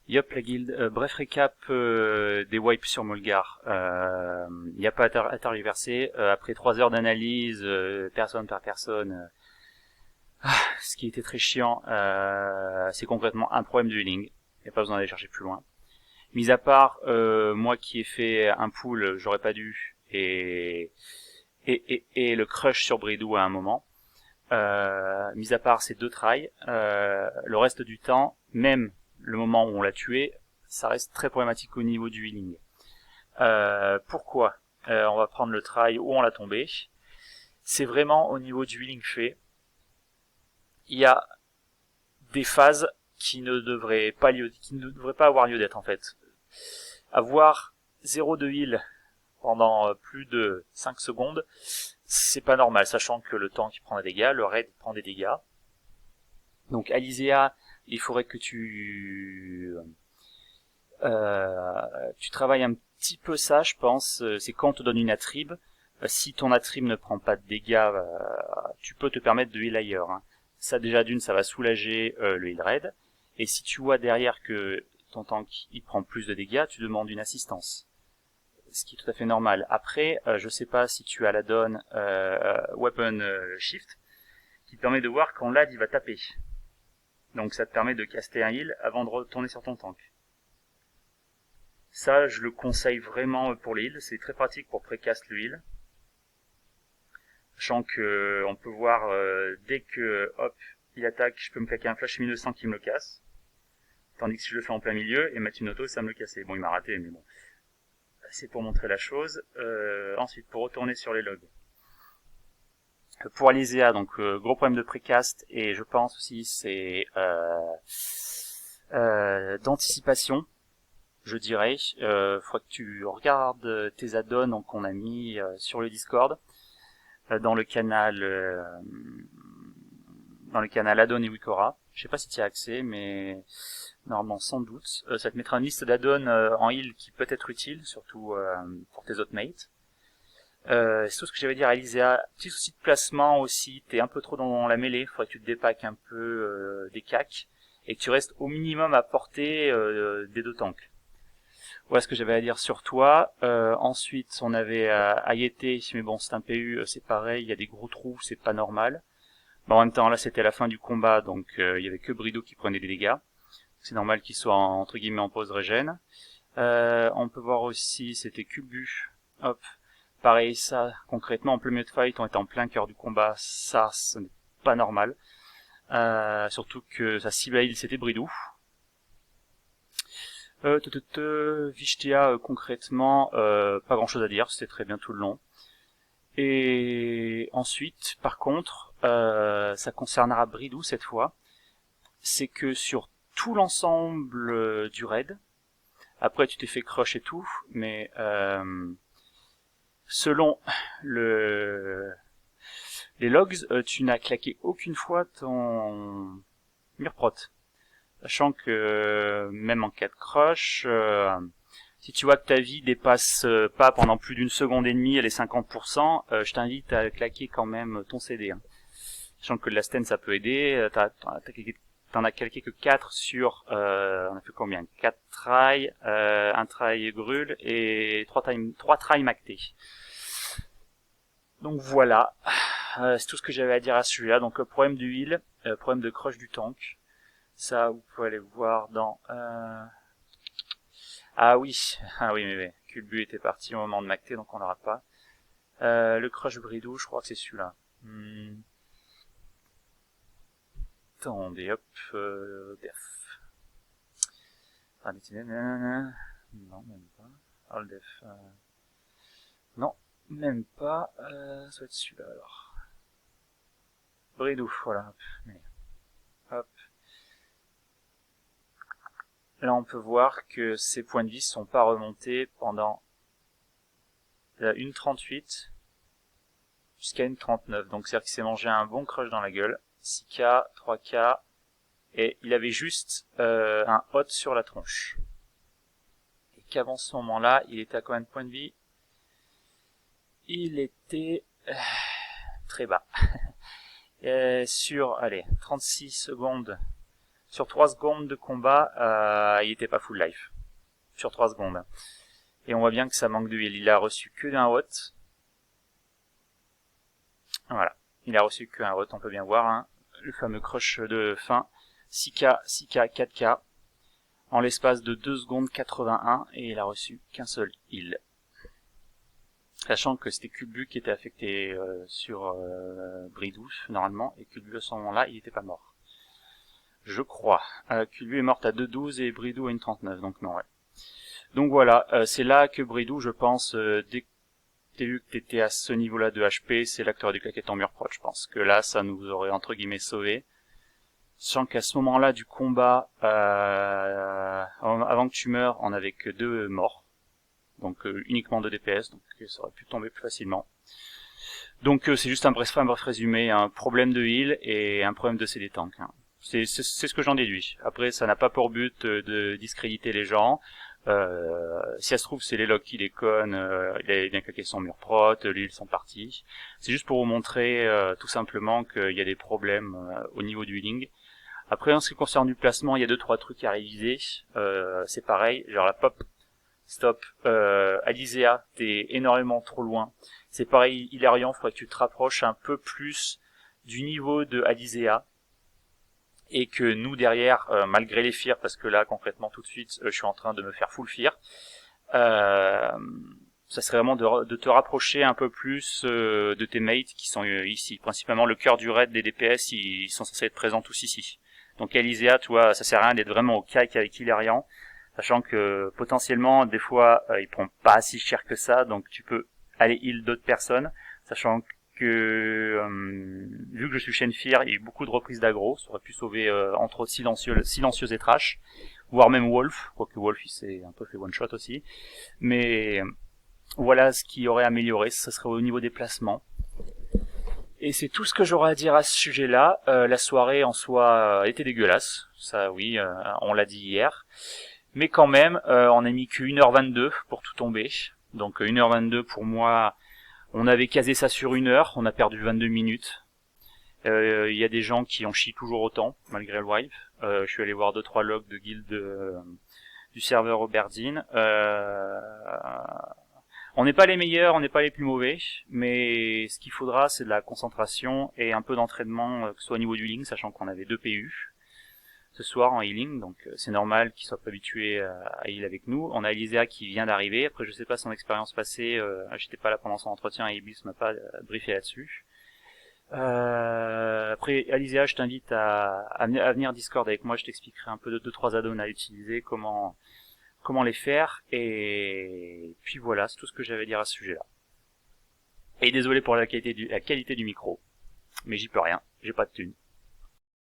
Yop la guilde. Bref récap des wipes sur Molgar. Il n'y a pas à tergiverser. Après 3 heures d'analyse, personne par personne, ce qui était très chiant, c'est concrètement un problème de healing. Il n'y a pas besoin d'aller chercher plus loin. Mis à part moi qui ai fait un pull, j'aurais pas dû, et le crush sur Bridou à un moment. Mis à part ces 2 tries, le reste du temps, même le moment où on l'a tué, ça reste très problématique au niveau du healing. Pourquoi On va prendre le try où on l'a tombé. C'est vraiment au niveau du healing fait. Il y a des phases qui ne devraient pas avoir lieu d'être en fait. Avoir 0 de heal pendant plus de 5 secondes, c'est pas normal, sachant que le tank prend des dégâts, le raid prend des dégâts. Donc Alizea, il faudrait que tu travailles un petit peu ça, je pense. C'est quand on te donne une attrib. Si ton attrib ne prend pas de dégâts, tu peux te permettre de heal ailleurs. Hein. Ça déjà d'une, ça va soulager le heal raid. Et si tu vois derrière que ton tank il prend plus de dégâts, tu demandes une assistance. Ce qui est tout à fait normal. Après, je sais pas si tu as la donne Weapon Shift, qui te permet de voir quand l'ad il va taper. Donc ça te permet de caster un heal avant de retourner sur ton tank. Ça, je le conseille vraiment pour les heals, c'est très pratique pour précast le heal. Sachant que on peut voir dès que hop il attaque, je peux me claquer un flash lumineux sans qu'il me le casse. Tandis que si je le fais en plein milieu et mettre une auto, ça me le cassait. Bon, il m'a raté, mais bon. C'est pour montrer la chose. Ensuite, pour retourner sur les logs. Pour Alizea, donc gros problème de précast et je pense aussi c'est d'anticipation, je dirais. Faudrait que tu regardes tes add-ons donc qu'on a mis sur le Discord, dans le canal add-on et Wikora. Je sais pas si tu as accès, mais normalement sans doute. Ça te mettra une liste d'add-ons en heal qui peut être utile, surtout pour tes autres mates. C'est tout ce que j'avais à dire à Alizea. Petit souci de placement aussi, t'es un peu trop dans la mêlée, faudrait que tu te dépaques un peu des cacs et que tu restes au minimum à portée des 2 tanks. Voilà ce que j'avais à dire sur toi. Ensuite, on avait Ayete, mais bon, c'est un PU, c'est pareil, il y a des gros trous, c'est pas normal. Bon, en même temps, là, c'était la fin du combat, donc il y avait que Bridou qui prenait des dégâts. C'est normal qu'il soit entre guillemets en pause régène. On peut voir aussi, c'était Kubu. Hop. Pareil, ça, concrètement, en plein milieu de fight, on était en plein cœur du combat, ça, ce n'est pas normal. Surtout que sa cible à heal, c'était Bridou. Vishtia, concrètement, pas grand chose à dire, c'était très bien tout le long. Et ensuite, par contre, ça concernera Bridou cette fois, c'est que sur tout l'ensemble du raid, après tu t'es fait crush et tout, mais selon les logs, tu n'as claqué aucune fois ton murprot. Sachant que même en cas de crush, si tu vois que ta vie dépasse pas pendant plus d'une seconde et demie les 50%, je t'invite à claquer quand même ton CD. Hein. Sachant que la sten ça peut aider, t'en as claqué que 4 sur, on a fait combien 4 tries, 1 try brûle et 3 tries mactés. Donc voilà, c'est tout ce que j'avais à dire à celui-là. Donc problème du heal, problème de crush du tank. Ça, vous pouvez aller voir dans... Ah oui, mais Kulbu était parti au moment de Macté, donc on l'aura pas. Le crush Bridou, je crois que c'est celui-là. Attendez, hop, def. Non, même pas. All def. Non, même pas. Ça va être celui-là alors. Bridou, voilà. Hop. Là, on peut voir que ses points de vie sont pas remontés pendant la 1.38 jusqu'à 1.39. Donc, c'est-à-dire qu'il s'est mangé un bon crush dans la gueule. 6K, 3K, et il avait juste un hot sur la tronche. Et qu'avant ce moment-là, il était à combien de points de vie? Il était très bas. Sur, allez, 36 secondes, sur 3 secondes de combat, il était pas full life. Sur 3 secondes. Et on voit bien que ça manque de heal. Il a reçu que d'un hot. Voilà. Il a reçu que un hot, on peut bien voir, hein. Le fameux crush de fin. 6K, 6K, 4K. En l'espace de 2 secondes 81. Et il a reçu qu'un seul heal. Sachant que c'était Kulbu qui était affecté sur Bridou, normalement. Et Kulbu à ce moment-là, il était pas mort. Je crois. Kulbu est morte à 2,12 et Bridou à 1,39. Donc non, ouais. Donc voilà, c'est là que Bridou, je pense, dès que t'as vu que t'étais à ce niveau-là de HP, c'est là que t'aurais dû claquer ton mur prod, je pense. Que là, ça nous aurait entre guillemets sauvé. Sachant qu'à ce moment-là du combat, avant que tu meurs, on avait que 2 morts. Donc uniquement 2 DPS, donc ça aurait pu tomber plus facilement. Donc c'est juste un bref résumé, un problème de heal et un problème de CD tank. Hein. C'est ce que j'en déduis. Après, ça n'a pas pour but de discréditer les gens. Si ça se trouve, c'est les logs qui déconnent, il a bien claqué son mur prot, lui ils sont partis. C'est juste pour vous montrer tout simplement qu'il y a des problèmes au niveau du healing. Après, en ce qui concerne du placement, il y a 2-3 trucs à réviser. C'est pareil, genre la pop, stop, Alizea, t'es énormément trop loin. C'est pareil, Hilarion, faudrait que tu te rapproches un peu plus du niveau de Alizea. Et que nous derrière, malgré les fears, parce que là concrètement tout de suite je suis en train de me faire full fear, ça serait vraiment de te rapprocher un peu plus de tes mates qui sont ici. Principalement le cœur du raid des DPS, ils sont censés être présents tous ici. Donc Alizea, tu vois, ça sert à rien d'être vraiment au kike avec Hilarion, sachant que potentiellement des fois ils prennent pas si cher que ça, donc tu peux aller heal d'autres personnes, sachant que vu que je suis chaîne fear, il y a eu beaucoup de reprises d'aggro, ça aurait pu sauver entre autres silencieuse et trash, voire même Wolf, quoique Wolf il s'est un peu fait one shot aussi. Mais voilà ce qui aurait amélioré, ce serait au niveau des placements. Et c'est tout ce que j'aurais à dire à ce sujet-là. La soirée en soi était dégueulasse, ça oui, on l'a dit hier. Mais quand même, on a mis que 1h22 pour tout tomber. Donc 1h22 pour moi, on avait casé ça sur 1 heure, on a perdu 22 minutes. Il y a des gens qui en chient toujours autant, malgré le wipe. Je suis allé voir 2-3 logs de guild du serveur Aubergine. On n'est pas les meilleurs, on n'est pas les plus mauvais, mais ce qu'il faudra, c'est de la concentration et un peu d'entraînement, que ce soit au niveau du healing, sachant qu'on avait 2 PU ce soir en healing, donc c'est normal qu'ils soient pas habitués à heal avec nous. On a Alizea qui vient d'arriver, après je sais pas son expérience passée, j'étais pas là pendant son entretien et Iblis m'a pas briefé là-dessus. Après Alizea, je t'invite à venir Discord avec moi, je t'expliquerai un peu de 2-3 add-ons à utiliser, comment les faire, et puis voilà, c'est tout ce que j'avais à dire à ce sujet-là. Et désolé pour la qualité du micro, mais j'y peux rien, j'ai pas de thune.